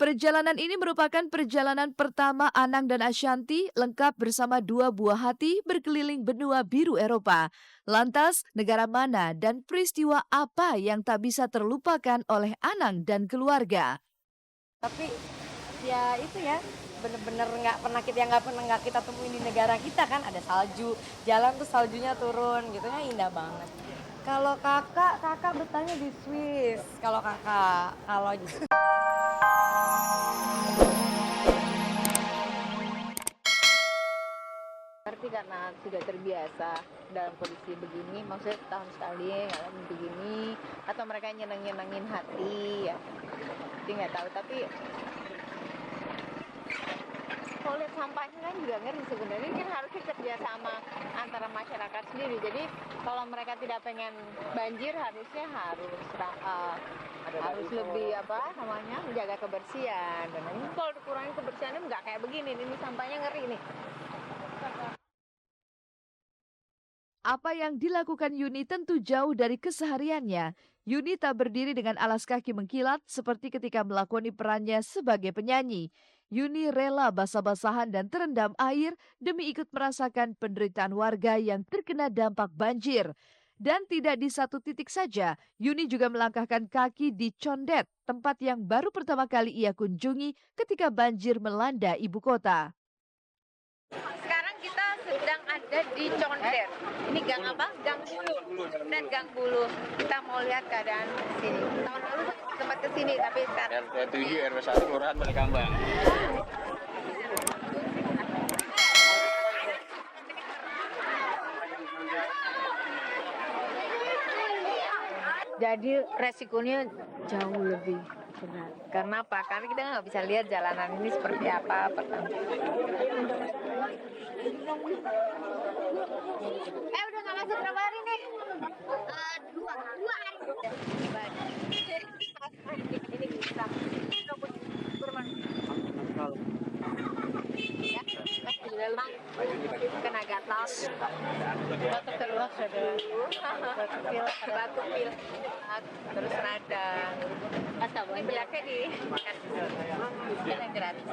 Perjalanan ini merupakan perjalanan pertama Anang dan Ashanti lengkap bersama dua buah hati berkeliling benua biru Eropa. Lantas, negara mana dan peristiwa apa yang tak bisa terlupakan oleh Anang dan keluarga? Tapi ya itu ya, bener-bener nggak kita temuin di negara kita kan, ada salju, jalan tuh saljunya turun gitu ya, indah banget. Kalau kakak betahnya di Swiss. Kalau kakak, kalau Berarti karena sudah terbiasa dalam kondisi begini, maksudnya tahun sekali ngalamin begini, atau mereka nyenengin hati ya, jadi nggak tahu. Tapi kalau lihat sampahnya kan juga ngeri sebenarnya. Ini kan harusnya kerjasama antara masyarakat sendiri. Jadi kalau mereka tidak pengen banjir, harusnya harus lebih menjaga kebersihan. Dan ini kalau dikurangin kebersihannya nggak kayak begini. Ini sampahnya ngeri nih. Apa yang dilakukan Yuni tentu jauh dari kesehariannya. Yuni tak berdiri dengan alas kaki mengkilat seperti ketika melakoni perannya sebagai penyanyi. Yuni rela basah-basahan dan terendam air demi ikut merasakan penderitaan warga yang terkena dampak banjir. Dan tidak di satu titik saja, Yuni juga melangkahkan kaki di Condet, tempat yang baru pertama kali ia kunjungi ketika banjir melanda ibu kota. Sekarang kita sedang ada di Condet. Ini gang apa? Gang Bulu. Dan Gang Bulu. Kita mau lihat keadaan di sini. Tahun lalu sempat ke sini, tapi sekarang RT 7 RW 1 Kelurahan Balikambang. jadi resikonya jauh lebih berat. Karena apa? Karena kita nggak bisa lihat jalanan ini seperti apa. Udah nggak masuk berapa hari nih? Dua hari. Ini bisa. Ya, di dalam kena gatal. Batuk terus ada. Batuk pil. Terus radang. Ini beliaknya di jalan gratis.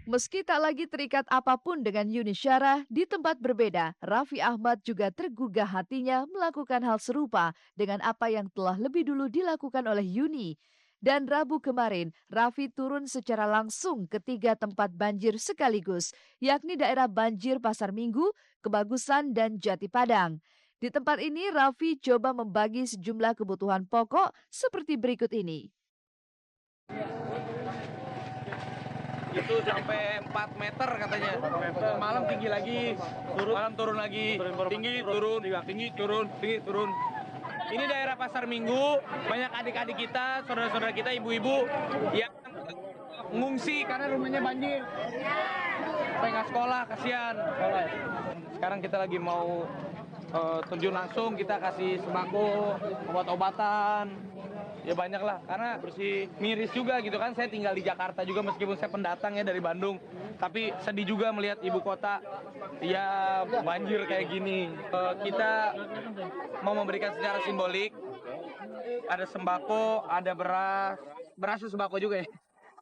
Meski tak lagi terikat apapun dengan Yuni Syarah, di tempat berbeda, Raffi Ahmad juga tergugah hatinya melakukan hal serupa dengan apa yang telah lebih dulu dilakukan oleh Yuni. Dan Rabu kemarin, Raffi turun secara langsung ke 3 tempat banjir sekaligus, yakni daerah banjir Pasar Minggu, Kebagusan, dan Jati Padang. Di tempat ini, Raffi coba membagi sejumlah kebutuhan pokok seperti berikut ini. Itu sampai 4 meter katanya. 4 meter. Malam tinggi lagi, malam turun lagi. Tinggi turun, tinggi turun, tinggi turun. Ini daerah Pasar Minggu, banyak adik-adik kita, saudara-saudara kita, ibu-ibu yang mengungsi karena rumahnya banjir. Sampai nggak sekolah, kasihan. Sekarang kita lagi mau terjun langsung, kita kasih sembako, obat-obatan. Ya banyak lah, karena bersih miris juga gitu kan. Saya tinggal di Jakarta juga meskipun saya pendatang ya dari Bandung. Tapi sedih juga melihat ibu kota ya banjir kayak gini. Kita mau memberikan secara simbolik. Ada sembako, ada beras sembako juga ya.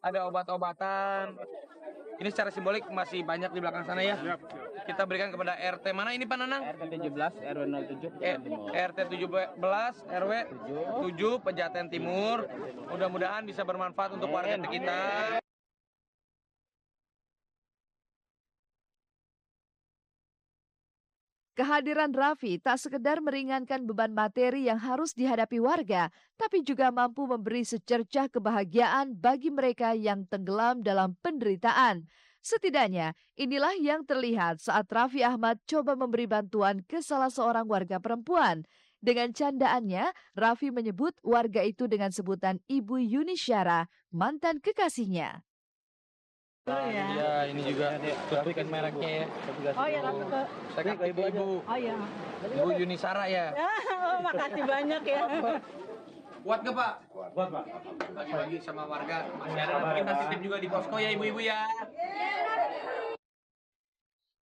Ada obat-obatan. Ini secara simbolik masih banyak di belakang sana ya. Kita berikan kepada RT mana ini Pak Nanang? RT 17 RW 07. RT 17 RW 7 Pejaten Timur. Mudah-mudahan bisa bermanfaat untuk warga kita. Kehadiran Raffi tak sekedar meringankan beban materi yang harus dihadapi warga, tapi juga mampu memberi secercah kebahagiaan bagi mereka yang tenggelam dalam penderitaan. Setidaknya, inilah yang terlihat saat Raffi Ahmad coba memberi bantuan ke salah seorang warga perempuan. Dengan candaannya, Raffi menyebut warga itu dengan sebutan Ibu Yuni Syarah, mantan kekasihnya. Iya, ini juga sertifikat mereknya ya. Oh ya, Raffi ke. Saya ke ibu-ibu. Oh ya. Ibu Yuni Syarah ya. Oh, makasih banyak ya. Kuat nggak Pak? Kuat Pak. Bagi-bagi sama warga. Masih ada kita titip juga di posko ya ibu-ibu ya.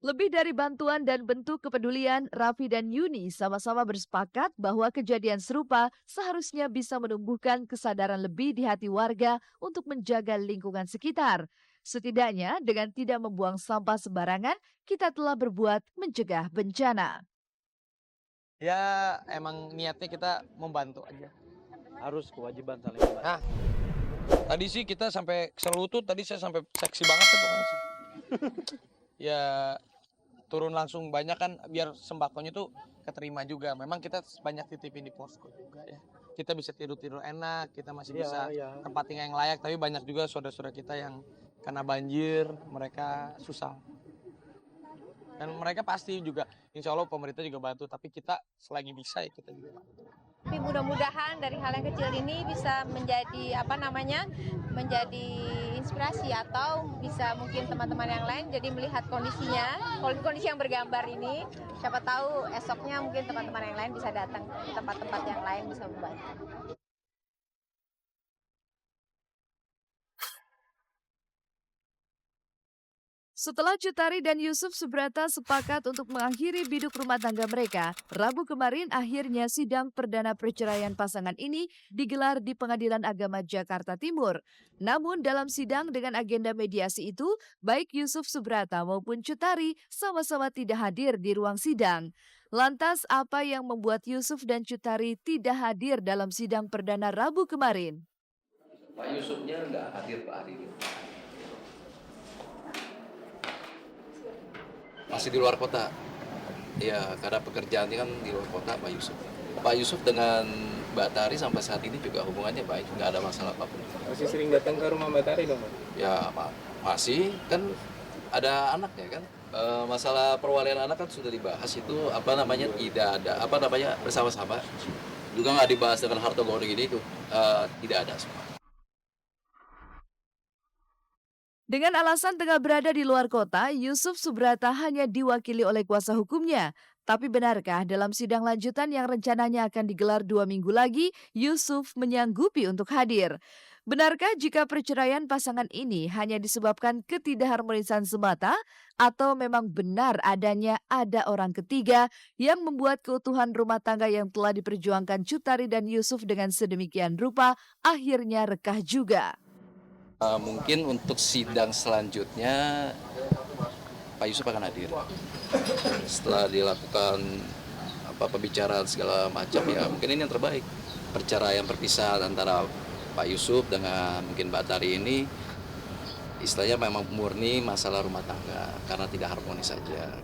Lebih dari bantuan dan bentuk kepedulian, Raffi dan Yuni sama-sama bersepakat bahwa kejadian serupa seharusnya bisa menumbuhkan kesadaran lebih di hati warga untuk menjaga lingkungan sekitar. Setidaknya dengan tidak membuang sampah sembarangan, kita telah berbuat mencegah bencana. Ya emang niatnya kita membantu aja. Harus kewajiban saling membantu. Nah, tadi sih kita sampai selutut, tadi saya sampai seksi banget kan pokoknya sih. Ya turun langsung banyak kan biar sembakonya tuh keterima juga. Memang kita banyak titipin di posko juga ya. Kita bisa tidur-tidur enak, kita masih bisa tempat tinggal yang layak, tapi banyak juga saudara-saudara kita yang kena banjir, mereka susah. Dan mereka pasti juga, insya Allah pemerintah juga bantu, tapi kita selagi bisa ya kita juga bantu. Tapi mudah-mudahan dari hal yang kecil ini bisa menjadi menjadi inspirasi atau bisa mungkin teman-teman yang lain jadi melihat kondisinya, kondisi yang bergambar ini. Siapa tahu esoknya mungkin teman-teman yang lain bisa datang ke tempat-tempat yang lain bisa membantu. Setelah Cutari dan Yusuf Subrata sepakat untuk mengakhiri biduk rumah tangga mereka, Rabu kemarin akhirnya sidang perdana perceraian pasangan ini digelar di Pengadilan Agama Jakarta Timur. Namun dalam sidang dengan agenda mediasi itu, baik Yusuf Subrata maupun Cutari sama-sama tidak hadir di ruang sidang. Lantas apa yang membuat Yusuf dan Cutari tidak hadir dalam sidang perdana Rabu kemarin? Pak Yusufnya nggak hadir Pak hari ini. Masih di luar kota. Ya, karena pekerjaannya kan di luar kota Pak Yusuf. Pak Yusuf dengan Mbak Tari sampai saat ini juga hubungannya baik, nggak ada masalah apapun. Masih sering datang ke rumah Mbak Tari dong, Pak? Ya, masih kan ada anaknya kan. Masalah perwalian anak kan sudah dibahas itu tidak ada bersama-sama. Juga nggak dibahas dengan hartogono gini itu tidak ada semua. Dengan alasan tengah berada di luar kota, Yusuf Subrata hanya diwakili oleh kuasa hukumnya. Tapi benarkah dalam sidang lanjutan yang rencananya akan digelar 2 minggu lagi, Yusuf menyanggupi untuk hadir? Benarkah jika perceraian pasangan ini hanya disebabkan ketidakharmonisan semata, atau memang benar adanya ada orang ketiga yang membuat keutuhan rumah tangga yang telah diperjuangkan Cutari dan Yusuf dengan sedemikian rupa akhirnya rekah juga? Mungkin untuk sidang selanjutnya Pak Yusuf akan hadir. Setelah dilakukan pembicaraan segala macam ya mungkin ini yang terbaik. Perceraian perpisahan antara Pak Yusuf dengan mungkin Mbak Tari ini istilahnya memang murni masalah rumah tangga karena tidak harmonis saja.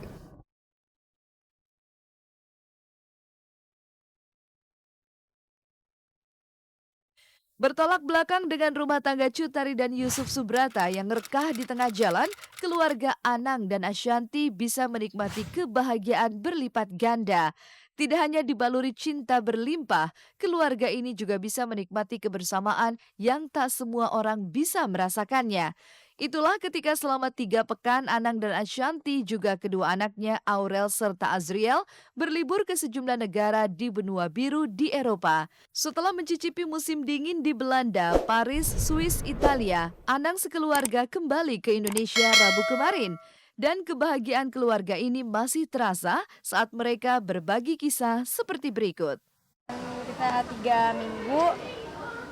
Bertolak belakang dengan rumah tangga Cutari dan Yusuf Subrata yang rekah di tengah jalan, keluarga Anang dan Ashanti bisa menikmati kebahagiaan berlipat ganda. Tidak hanya dibaluri cinta berlimpah, keluarga ini juga bisa menikmati kebersamaan yang tak semua orang bisa merasakannya. Itulah ketika selama 3 pekan Anang dan Ashanti juga kedua anaknya Aurel serta Azriel berlibur ke sejumlah negara di benua biru di Eropa. Setelah mencicipi musim dingin di Belanda, Paris, Swiss, Italia, Anang sekeluarga kembali ke Indonesia Rabu kemarin. Dan kebahagiaan keluarga ini masih terasa saat mereka berbagi kisah seperti berikut. Kita 3 minggu,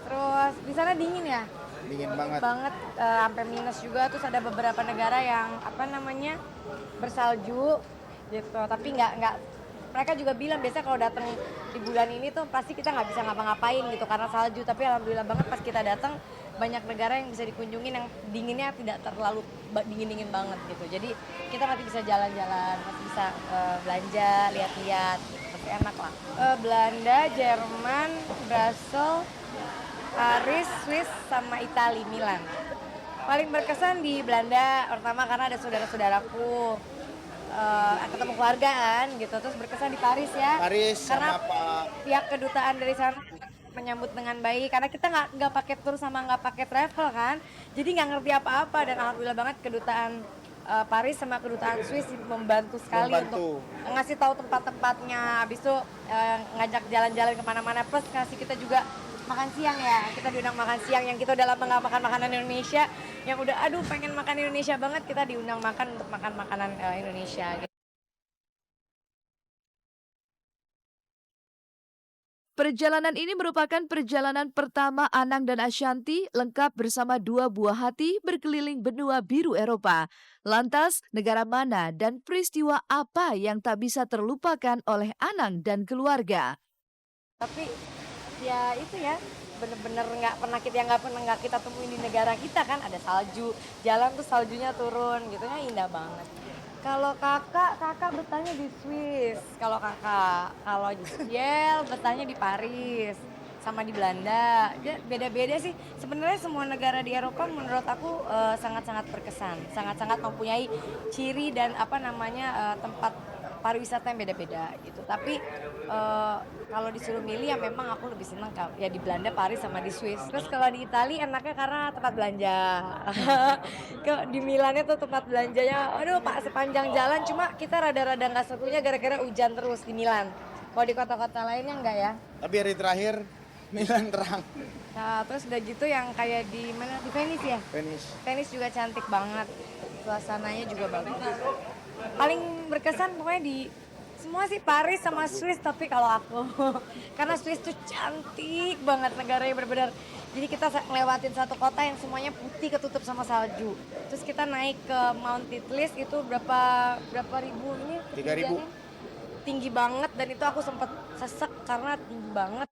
terus di sana dingin ya? Dingin banget. Sampai minus juga, terus ada beberapa negara yang bersalju gitu. Tapi nggak mereka juga bilang biasa kalau datang di bulan ini tuh pasti kita nggak bisa ngapa-ngapain gitu karena salju. Tapi alhamdulillah banget pas kita datang banyak negara yang bisa dikunjungi yang dinginnya tidak terlalu dingin-dingin banget gitu. Jadi kita masih bisa jalan-jalan, masih bisa belanja, lihat-lihat, masih enak lah. Belanda, Jerman, Brussels, Paris, Swiss, sama Italia, Milan. Paling berkesan di Belanda, pertama karena ada saudara-saudaraku, ketemu keluarga kan gitu. Terus berkesan di Paris ya. Paris karena sama Pak. pihak kedutaan dari sana menyambut dengan baik. Karena kita nggak pakai tour sama nggak pakai travel kan. Jadi nggak ngerti apa-apa dan alhamdulillah banget kedutaan Paris sama kedutaan Swiss membantu sekali untuk ngasih tahu tempat-tempatnya. Habis itu ngajak jalan-jalan kemana-mana. Plus ngasih kita juga makan siang ya, kita diundang makan siang yang kita udah lama nggak makan makanan Indonesia. yang udah aduh pengen makan Indonesia banget, kita diundang makan untuk makan makanan Indonesia gitu. Perjalanan ini merupakan perjalanan pertama Anang dan Ashanti lengkap bersama 2 buah hati berkeliling benua biru Eropa. Lantas, negara mana dan peristiwa apa yang tak bisa terlupakan oleh Anang dan keluarga? Tapi ya itu ya, bener-bener nggak pernah kita temuin di negara kita kan, ada salju, jalan tuh saljunya turun gitu ya, indah banget. Kalau kakak betahnya di Swiss. Kalau Yel betahnya di Paris sama di Belanda. Dia beda-beda sih. Sebenarnya semua negara di Eropa menurut aku sangat-sangat berkesan, sangat-sangat mempunyai ciri dan tempat pariwisata yang beda-beda gitu. Tapi kalau disuruh milih ya memang aku lebih senang ya di Belanda, Paris sama di Swiss. Terus kalau di Italia enaknya karena tempat belanja. Di Milannya tuh tempat belanjanya, aduh Pak sepanjang jalan, cuma kita rada-rada nggak serunya gara-gara hujan terus di Milan. Kalau di kota-kota lainnya enggak ya. Tapi hari terakhir Milan terang. Nah, terus udah gitu yang kayak di mana? Di Venice ya? Venice. Venice juga cantik banget. Suasananya juga bagus. Paling berkesan pokoknya di semua sih Paris sama Swiss, tapi kalau aku karena Swiss tuh cantik banget negaranya, benar-benar. Jadi kita ngelewatin satu kota yang semuanya putih ketutup sama salju. Terus kita naik ke Mount Titlis itu berapa ribu ini? 3.000. Tinggi banget dan itu aku sempat sesek karena tinggi banget.